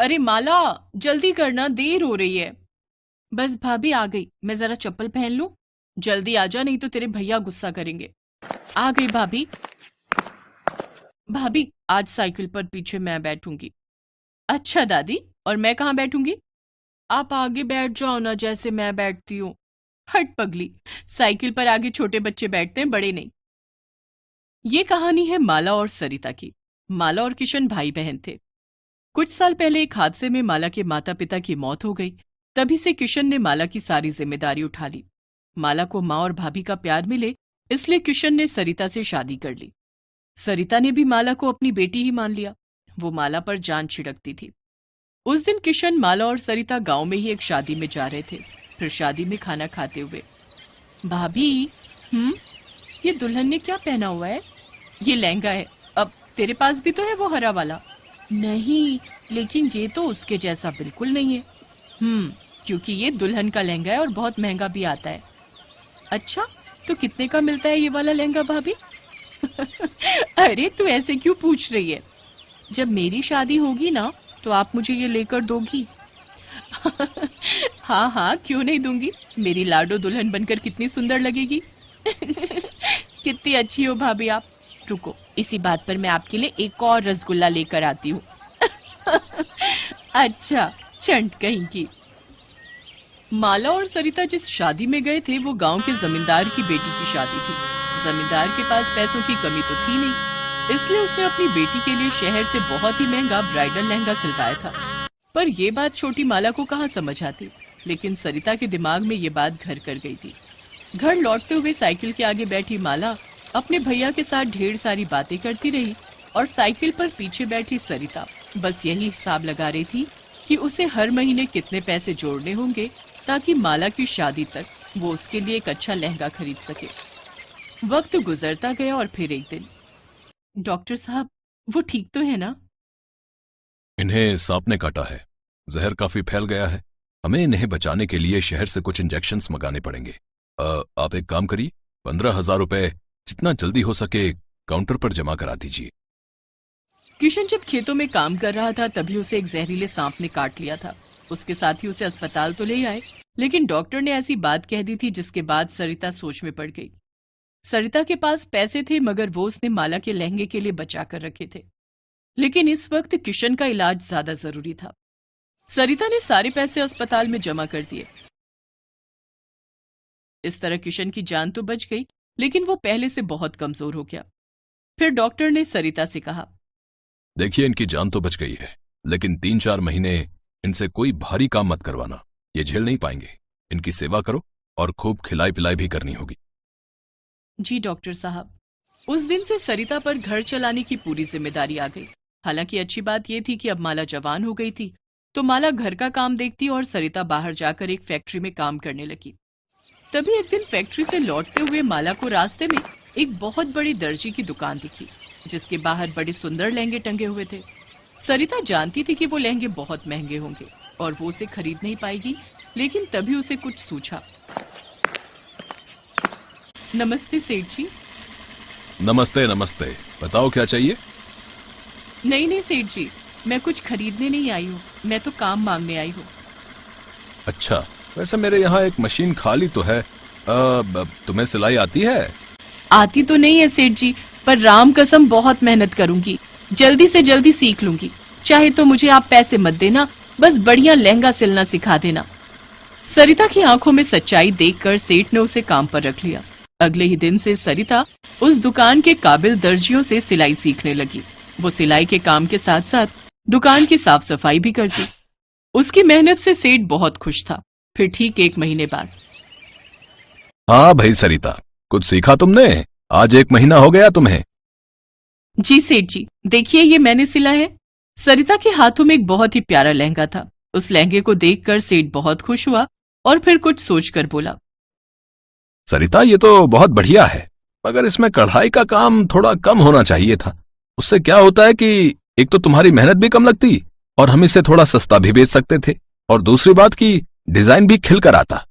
अरे माला, जल्दी करना, देर हो रही है। बस भाभी आ गई, मैं जरा चप्पल पहन लूं। जल्दी आ जा, नहीं तो तेरे भैया गुस्सा करेंगे। आ गई भाभी। भाभी, आज साइकिल पर पीछे मैं बैठूंगी। अच्छा दादी, और मैं कहाँ बैठूंगी? आप आगे बैठ जाओ ना, जैसे मैं बैठती हूँ। हट पगली, साइकिल पर आगे छोटे बच्चे बैठते हैं, बड़े नहीं। ये कहानी है माला और सरिता की। माला और किशन भाई बहन थे। कुछ साल पहले एक हादसे में माला के माता पिता की मौत हो गई। तभी से किशन ने माला की सारी जिम्मेदारी उठा ली। माला को माँ और भाभी का प्यार मिले, इसलिए किशन ने सरिता से शादी कर ली। सरिता ने भी माला को अपनी बेटी ही मान लिया। वो माला पर जान छिड़कती थी। उस दिन किशन, माला और सरिता गांव में ही एक शादी में जा रहे थे। फिर शादी में खाना खाते हुए, भाभी, ये दुल्हन ने क्या पहना हुआ है? ये लहंगा है। अब तेरे पास भी तो है वो हरा वाला। नहीं, लेकिन ये तो उसके जैसा बिल्कुल नहीं है। क्योंकि ये दुल्हन का लहंगा है और बहुत महंगा भी आता है। अच्छा, तो कितने का मिलता है ये वाला लहंगा भाभी? अरे तू ऐसे क्यों पूछ रही है? जब मेरी शादी होगी ना, तो आप मुझे ये लेकर दोगी? हाँ हाँ, क्यों नहीं दूंगी। मेरी लाडो दुल्हन बनकर कितनी सुंदर लगेगी। कितनी अच्छी हो भाभी आप। रुको, इसी बात पर मैं आपके लिए एक और रसगुल्ला लेकर आती हूँ। अच्छा, चंट कहीं की। माला और सरिता जिस शादी में गए थे, वो गांव के जमींदार की बेटी की शादी थी। जमींदार के पास पैसों की कमी तो थी नहीं, इसलिए उसने अपनी बेटी के लिए शहर से बहुत ही महंगा ब्राइडल लहंगा सिलवाया था। पर यह बात छोटी माला को कहाँ समझ आती, लेकिन सरिता के दिमाग में ये बात घर कर गई थी। घर लौटते हुए साइकिल के आगे बैठी माला अपने भैया के साथ ढेर सारी बातें करती रही, और साइकिल पर पीछे बैठी सरिता बस यही हिसाब लगा रही थी कि उसे हर महीने कितने पैसे जोड़ने होंगे ताकि माला की शादी तक वो उसके लिए एक अच्छा लहंगा खरीद सके। वक्त गुजरता गया और फिर एक दिन, डॉक्टर साहब, वो ठीक तो है ना? इन्हें सांप ने काटा है। जहर काफी फैल गया है। हमें इन्हें बचाने के लिए शहर से कुछ इंजेक्शंस मंगाने पड़ेंगे। आप एक काम करिए, 15,000 रुपए जितना जल्दी हो सके काउंटर पर जमा करा दीजिए। किशन जब खेतों में काम कर रहा था, तभी उसे एक जहरीले सांप ने काट लिया था। उसके साथी उसे अस्पताल तो ले आए, लेकिन डॉक्टर ने ऐसी बात कह दी थी जिसके बाद सरिता सोच में पड़ गई। सरिता के पास पैसे थे, मगर वो उसने माला के लहंगे के लिए बचा कर रखे थे। लेकिन इस वक्त किशन का इलाज ज्यादा जरूरी था। सरिता ने सारे पैसे अस्पताल में जमा कर दिए। इस तरह किशन की जान तो बच गई, लेकिन वो पहले से बहुत कमजोर हो गया। फिर डॉक्टर ने सरिता से कहा, देखिए, इनकी जान तो बच गई है, लेकिन 3-4 महीने इनसे कोई भारी काम मत करवाना। ये झेल नहीं पाएंगे। इनकी सेवा करो और खूब खिलाई पिलाई भी करनी होगी। जी डॉक्टर साहब। उस दिन से सरिता पर घर चलाने की पूरी जिम्मेदारी आ गई। हालांकि अच्छी बात यह थी कि अब माला जवान हो गई थी, तो माला घर का काम देखती और सरिता बाहर जाकर एक फैक्ट्री में काम करने लगी। तभी एक दिन फैक्ट्री से लौटते हुए माला को रास्ते में एक बहुत बड़ी दर्जी की दुकान दिखी, जिसके बाहर बड़े सुंदर लहंगे टंगे हुए थे। सरिता जानती थी कि वो लहंगे बहुत महंगे होंगे और वो उसे खरीद नहीं पाएगी, लेकिन तभी उसे कुछ सूझा। नमस्ते सेठ जी। नमस्ते नमस्ते, बताओ क्या चाहिए? नहीं नहीं सेठ जी, मैं कुछ खरीदने नहीं आई हूँ, मैं तो काम मांगने आई हूँ। अच्छा, वैसे मेरे यहाँ एक मशीन खाली तो है। तुम्हें सिलाई आती है? आती तो नहीं है सेठ जी, पर राम कसम बहुत मेहनत करूंगी, जल्दी से जल्दी सीख लूंगी। चाहे तो मुझे आप पैसे मत देना, बस बढ़िया लहंगा सिलना सिखा देना। सरिता की आंखों में सच्चाई देखकर सेठ ने उसे काम पर रख लिया। अगले ही दिन से सरिता उस दुकान के काबिल दर्जियों से सिलाई सीखने लगी। वो सिलाई के काम के साथ साथ दुकान की साफ सफाई भी करती। उसकी मेहनत से सेठ बहुत खुश था। फिर ठीक 1 महीने बाद, हाँ भाई सरिता, कुछ सीखा तुमने? आज 1 महीना हो गया तुम्हें। जी सेठ जी, देखिए ये मैंने सिला है। सरिता के हाथों में एक बहुत ही प्यारा लहंगा था। उस लहंगे को देखकर सेठ बहुत खुश हुआ और फिर कुछ सोचकर बोला, सरिता, ये तो बहुत बढ़िया है, मगर इसमें कढ़ाई का काम थोड़ा कम होना चाहिए था। उससे क्या होता है कि एक तो तुम्हारी मेहनत भी कम लगती और हम इसे थोड़ा सस्ता भी बेच सकते थे, और दूसरी बात की डिजाइन भी खिल कर आता।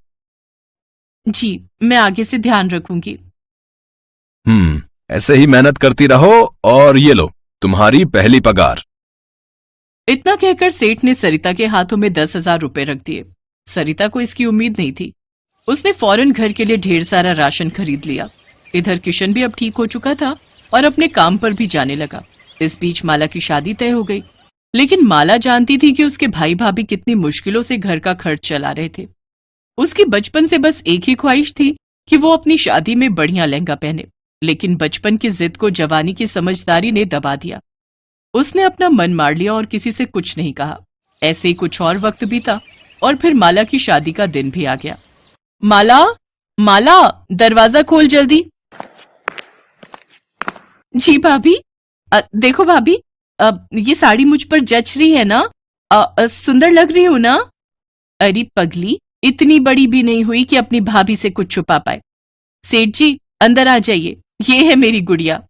जी, मैं आगे से ध्यान रखूंगी। ऐसे ही मेहनत करती रहो, और ये लो तुम्हारी पहली पगार। इतना कहकर सेठ ने सरिता के हाथों में 10,000 रुपए रख दिए। सरिता को इसकी उम्मीद नहीं थी। उसने फौरन घर के लिए ढेर सारा राशन खरीद लिया। इधर किशन भी अब ठीक हो चुका था और अपने काम पर भी जाने लगा। इस बीच माला की शादी तय हो गई, लेकिन माला जानती थी कि उसके भाई भाभी कितनी मुश्किलों से घर का खर्च चला रहे थे। उसकी बचपन से बस एक ही ख्वाहिश थी कि वो अपनी शादी में बढ़िया लहंगा पहने, लेकिन बचपन की जिद को जवानी की समझदारी ने दबा दिया। उसने अपना मन मार लिया और किसी से कुछ नहीं कहा। ऐसे ही कुछ और वक्त बीता और फिर माला की शादी का दिन भी आ गया। माला, माला, दरवाजा खोल जल्दी। जी भाभी। देखो भाभी, ये साड़ी मुझ पर जच रही है ना? सुंदर लग रही हूं ना? अरे पगली, इतनी बड़ी भी नहीं हुई कि अपनी भाभी से कुछ छुपा पाए। सेठ जी अंदर आ जाइए, ये है मेरी गुड़िया।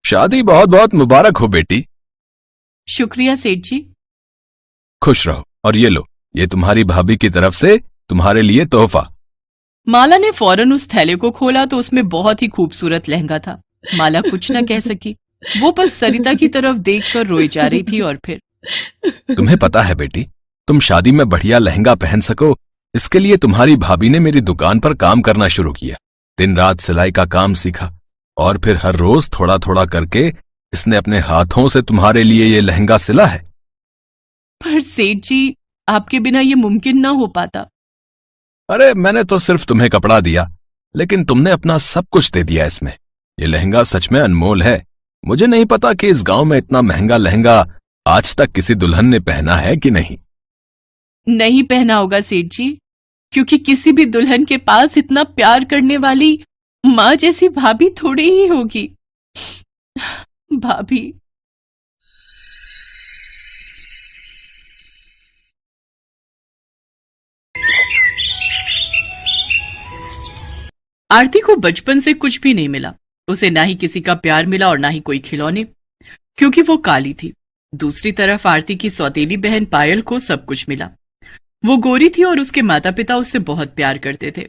शादी बहुत बहुत मुबारक हो बेटी। शुक्रिया सेठ जी। खुश रहो। और ये लो, ये तुम्हारी भाभी की तरफ से तुम्हारे लिए तोहफा। माला ने फौरन उस थैले को खोला तो उसमें बहुत ही खूबसूरत लहंगा था। माला कुछ न कह सकी। वो बस सरिता की तरफ देखकर रोई जा रही थी। और फिर तुम्हें पता है बेटी, तुम शादी में बढ़िया लहंगा पहन सको, इसके लिए तुम्हारी भाभी ने मेरी दुकान पर काम करना शुरू किया। दिन रात सिलाई का काम सीखा और फिर हर रोज थोड़ा थोड़ा करके इसने अपने हाथों से तुम्हारे लिए ये लहंगा सिला है। पर सेठ जी, आपके बिना ये मुमकिन ना हो पाता। अरे मैंने तो सिर्फ तुम्हें कपड़ा दिया, लेकिन तुमने अपना सब कुछ दे दिया इसमें। ये लहंगा सच में अनमोल है। मुझे नहीं पता कि इस गांव में इतना महंगा लहंगा आज तक किसी दुल्हन ने पहना है कि नहीं। नहीं पहना होगा सेठ जी, क्योंकि किसी भी दुल्हन के पास इतना प्यार करने वाली माँ जैसी भाभी थोड़ी ही होगी। भाभी। आरती को बचपन से कुछ भी नहीं मिला। उसे ना ही किसी का प्यार मिला और ना ही कोई खिलौने, क्योंकि वो काली थी। दूसरी तरफ आरती की सौतेली बहन पायल को सब कुछ मिला। वो गोरी थी और उसके माता पिता उससे बहुत प्यार करते थे।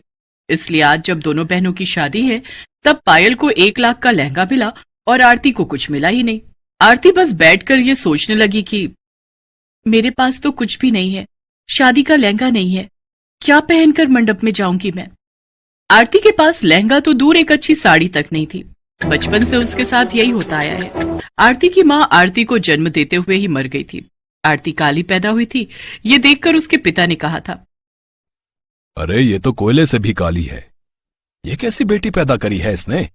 इसलिए आज जब दोनों बहनों की शादी है, तब पायल को 1 लाख का लहंगा मिला और आरती को कुछ मिला ही नहीं। आरती बस बैठकर ये सोचने लगी कि मेरे पास तो कुछ भी नहीं है, शादी का लहंगा नहीं है, क्या पहनकर मंडप में जाऊंगी मैं। आरती के पास लहंगा तो दूर, एक अच्छी साड़ी तक नहीं थी। बचपन से उसके साथ यही होता आया है। आरती की माँ आरती को जन्म देते हुए ही मर गई थी। आरती काली पैदा हुई थी, ये देखकर उसके पिता ने कहा था, अरे ये तो कोयले से भी काली है, ये कैसी बेटी पैदा करी है इसने।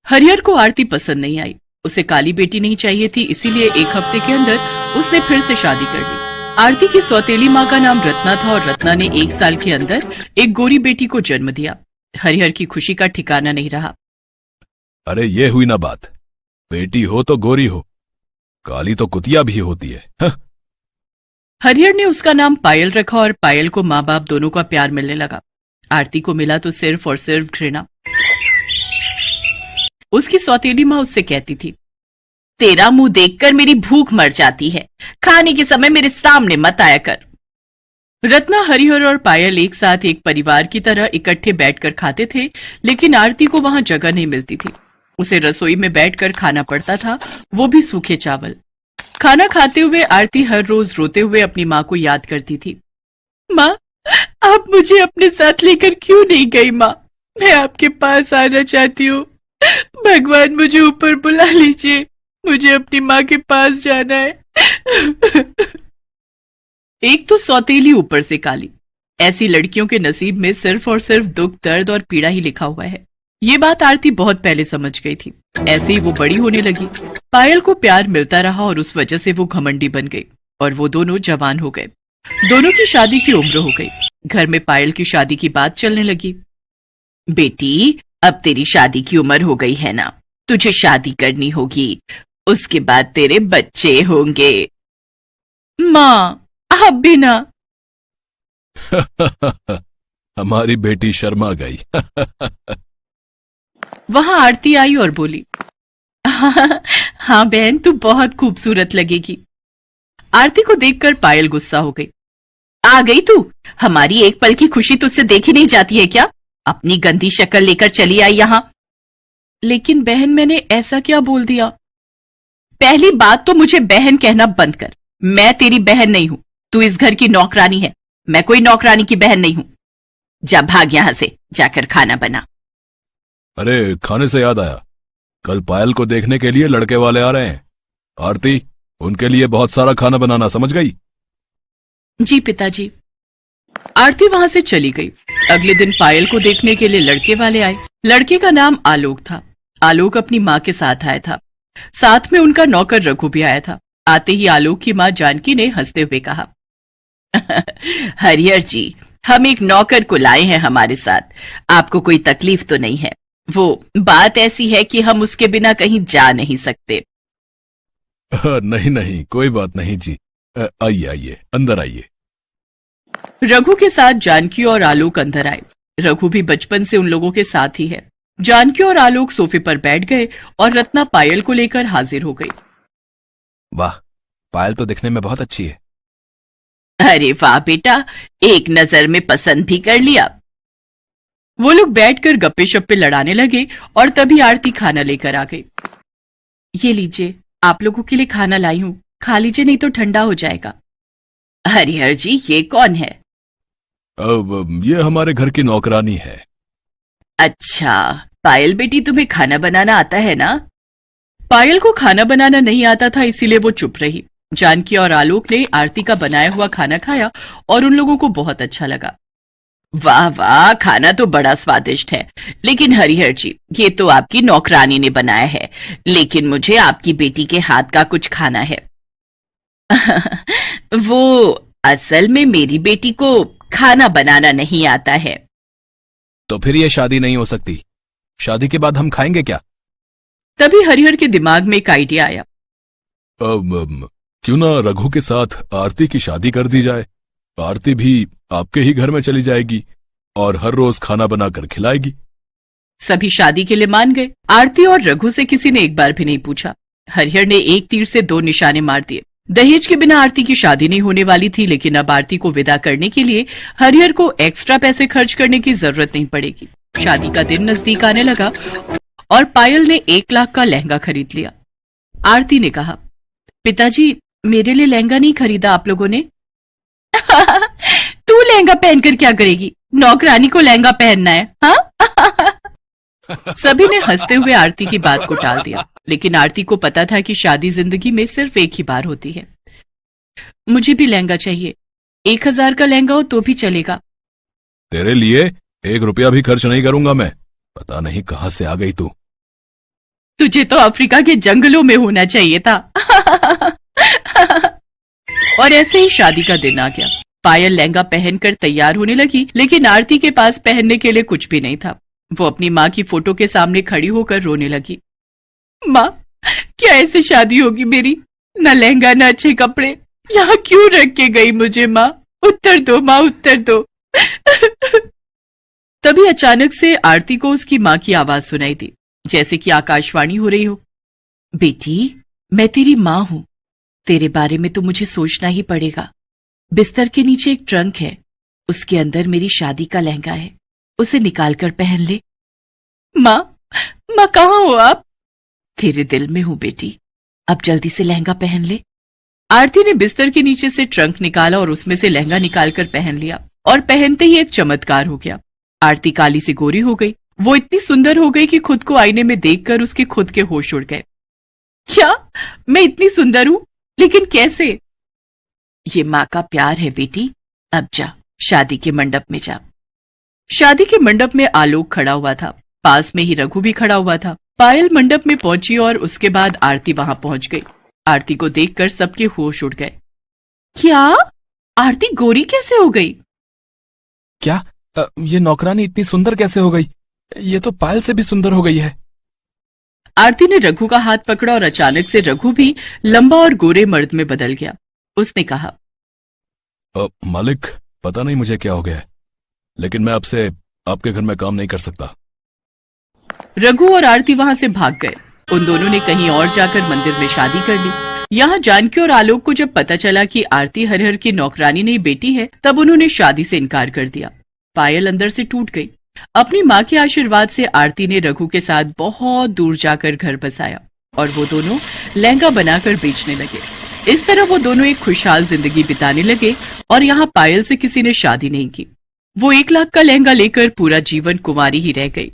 हरिहर को आरती पसंद नहीं आई। उसे काली बेटी नहीं चाहिए थी, इसीलिए 1 हफ्ते के अंदर उसने फिर से शादी कर ली। आरती की सौतेली माँ का नाम रत्ना था और रत्ना ने 1 साल के अंदर एक गोरी बेटी को जन्म दिया। हरिहर की खुशी का ठिकाना नहीं रहा। अरे ये हुई ना बात, बेटी हो तो गोरी हो, काली तो कुतिया भी होती है। हरिहर ने उसका नाम पायल रखा और पायल को माँ बाप दोनों का प्यार मिलने लगा। आरती को मिला तो सिर्फ और सिर्फ घृणा। उसकी सौतेली माँ उससे कहती थी, तेरा मुंह देखकर मेरी भूख मर जाती है, खाने के समय मेरे सामने मत आया कर। रत्ना, हरिहर और पायल एक साथ एक परिवार की तरह इकट्ठे बैठकर खाते थे, लेकिन आरती को वहां जगह नहीं मिलती थी। उसे रसोई में बैठकर खाना पड़ता था, वो भी सूखे चावल। खाना खाते हुए आरती हर रोज रोते हुए अपनी माँ को याद करती थी। माँ, आप मुझे अपने साथ लेकर क्यों नहीं गई? माँ, मैं आपके पास आना चाहती हूँ। भगवान मुझे ऊपर बुला लीजिए, मुझे अपनी माँ के पास जाना है। एक तो सौतेली, ऊपर से काली। ऐसी लड़कियों के नसीब में सिर्फ और सिर्फ दुख, दर्द और पीड़ा ही लिखा हुआ है। ये बात आरती बहुत पहले समझ गई थी। ऐसे ही वो बड़ी होने लगी। पायल को प्यार मिलता रहा और उस वजह से वो घमंडी बन गई और वो दोनों जवान हो गए। दोनों की शादी की उम्र हो गई। घर में पायल की शादी की बात चलने लगी। बेटी, अब तेरी शादी की उम्र हो गई है ना, तुझे शादी करनी होगी, उसके बाद तेरे बच्चे होंगे। माँ, आप भी ना। हमारी बेटी शर्मा गई। वहां आरती आई और बोली, हाँ बहन, तू बहुत खूबसूरत लगेगी। आरती को देखकर पायल गुस्सा हो गई। आ गई तू? हमारी एक पल की खुशी तुझसे देखी नहीं जाती है क्या? अपनी गंदी शक्ल लेकर चली आई यहां। लेकिन बहन, मैंने ऐसा क्या बोल दिया? पहली बात तो मुझे बहन कहना बंद कर। मैं तेरी बहन नहीं हूं, तू इस घर की नौकरानी है। मैं कोई नौकरानी की बहन नहीं हूं। जा भाग यहां से, जाकर खाना बना। अरे खाने से याद आया, कल पायल को देखने के लिए लड़के वाले आ रहे हैं। आरती, उनके लिए बहुत सारा खाना बनाना, समझ गई? जी पिताजी। आरती वहां से चली गई। अगले दिन पायल को देखने के लिए लड़के वाले आए। लड़के का नाम आलोक था। आलोक अपनी माँ के साथ आया था। साथ में उनका नौकर रघु भी आया था। आते ही आलोक की माँ जानकी ने हंसते हुए कहा, हरिहर जी, हम एक नौकर को लाए हैं हमारे साथ। आपको कोई तकलीफ तो नहीं है? वो बात ऐसी है कि हम उसके बिना कहीं जा नहीं सकते। नहीं नहीं, कोई बात नहीं जी। आइए आइए, अंदर आइए। रघु के साथ जानकी और आलोक अंदर आए। रघु भी बचपन से उन लोगों के साथ ही है। जानकी और आलोक सोफे पर बैठ गए और रत्ना पायल को लेकर हाजिर हो गई। वाह, पायल तो दिखने में बहुत अच्छी है। अरे वाह बेटा, एक नजर में पसंद भी कर लिया। वो लोग बैठकर गप्पे शप्पे लड़ाने लगे और तभी आरती खाना लेकर आ गई। ये लीजिए, आप लोगों के लिए खाना लाई हूं, खा लीजिए नहीं तो ठंडा हो जाएगा। हरिहर जी, ये कौन है? अब ये हमारे घर की नौकरानी है। अच्छा, पायल बेटी, तुम्हें खाना बनाना आता है ना? पायल को खाना बनाना नहीं आता था, इसीलिए वो चुप रही। जानकी और आलोक ने आरती का बनाया हुआ खाना खाया और उन लोगों को बहुत अच्छा लगा। वाह वाह, खाना तो बड़ा स्वादिष्ट है। लेकिन हरिहर जी, ये तो आपकी नौकरानी ने बनाया है, लेकिन मुझे आपकी बेटी के हाथ का कुछ खाना है। वो असल में मेरी बेटी को खाना बनाना नहीं आता है। तो फिर ये शादी नहीं हो सकती। शादी के बाद हम खाएंगे क्या? तभी हरिहर के दिमाग में एक आइडिया आया। क्यों ना रघु के साथ आरती की शादी कर दी जाए। आरती भी आपके ही घर में चली जाएगी और हर रोज खाना बनाकर खिलाएगी। सभी शादी के लिए मान गए। आरती और रघु से किसी ने एक बार भी नहीं पूछा। हरिहर ने एक तीर से दो निशाने मार दिए। दहेज के बिना आरती की शादी नहीं होने वाली थी, लेकिन अब आरती को विदा करने के लिए हरिहर को एक्स्ट्रा पैसे खर्च करने की जरूरत नहीं पड़ेगी। शादी का दिन नजदीक आने लगा और पायल ने 1 लाख का लहंगा खरीद लिया। आरती ने कहा, पिताजी, मेरे लिए लहंगा नहीं खरीदा आप लोगों ने? तू लहंगा पहनकर क्या करेगी? नौकरानी को लहंगा पहनना है, हाँ? सभी ने हंसते हुए आरती की बात को टाल दिया, लेकिन आरती को पता था कि शादी जिंदगी में सिर्फ एक ही बार होती है। मुझे भी लहंगा चाहिए। 1000 का लहंगा हो तो भी चलेगा। तेरे लिए 1 रुपया भी खर्च नहीं करूंगा मैं। पता नहीं कहां से आ गई तू। तुझे तो अफ्रीका के जंगलों में होना चाहिए था। और ऐसे ही शादी का दिन आ गया। पायल लहंगा पहनकर तैयार होने लगी, लेकिन आरती के पास पहनने के लिए कुछ भी नहीं था। वो अपनी माँ की फोटो के सामने खड़ी होकर रोने लगी। माँ, क्या ऐसे शादी होगी मेरी? न लहंगा न अच्छे कपड़े। यहाँ क्यों रख के गई मुझे माँ? उत्तर दो माँ, उत्तर दो। तभी अचानक से आरती को उसकी माँ की आवाज सुनाई दी, जैसे कि आकाशवाणी हो रही हो। बेटी, मैं तेरी माँ हूं। तेरे बारे में तो मुझे सोचना ही पड़ेगा। बिस्तर के नीचे एक ट्रंक है, उसके अंदर मेरी शादी का लहंगा है, उसे निकाल कर पहन ले। माँ, माँ कहाँ हो आप? तेरे दिल में हूं बेटी, अब जल्दी से लहंगा पहन ले। आरती ने बिस्तर के नीचे से ट्रंक निकाला और उसमें से लहंगा निकालकर पहन लिया, और पहनते ही एक चमत्कार हो गया। आरती काली से गोरी हो गई। वो इतनी सुंदर हो गई कि खुद को आईने में देखकर उसके खुद के होश उड़ गए। क्या मैं इतनी सुंदर हूं? लेकिन कैसे? ये माँ का प्यार है बेटी। अब जा, शादी के मंडप में जा। शादी के मंडप में आलोक खड़ा हुआ था, पास में ही रघु भी खड़ा हुआ था। पायल मंडप में पहुंची और उसके बाद आरती वहां पहुंच गई। आरती को देखकर सबके होश उड़ गए। क्या? आरती गोरी कैसे हो गई? क्या? ये नौकरानी इतनी सुंदर कैसे हो गई? ये तो पायल से भी सुंदर हो गई है। आरती ने रघु का हाथ पकड़ा और अचानक से रघु भी लंबा और गोरे मर्द में बदल गया। उसने कहा, मालिक, पता नहीं मुझे क्या हो गया है, लेकिन मैं आपसे आपके घर में काम नहीं कर सकता। रघु और आरती वहां से भाग गए। उन दोनों ने कहीं और जाकर मंदिर में शादी कर ली। यहाँ जानकी और आलोक को जब पता चला कि आरती हरिहर की नौकरानी नहीं बेटी है, तब उन्होंने शादी से इनकार कर दिया। पायल अंदर से टूट गई। अपनी माँ के आशीर्वाद से आरती ने रघु के साथ बहुत दूर जाकर घर बसाया। और वो दोनों लहंगा बनाकर बेचने लगे। इस तरह वो दोनों एक खुशहाल जिंदगी बिताने लगे और यहाँ पायल से किसी ने शादी नहीं की। वो 1 लाख का लहंगा लेकर पूरा जीवन कुंवारी ही रह गई।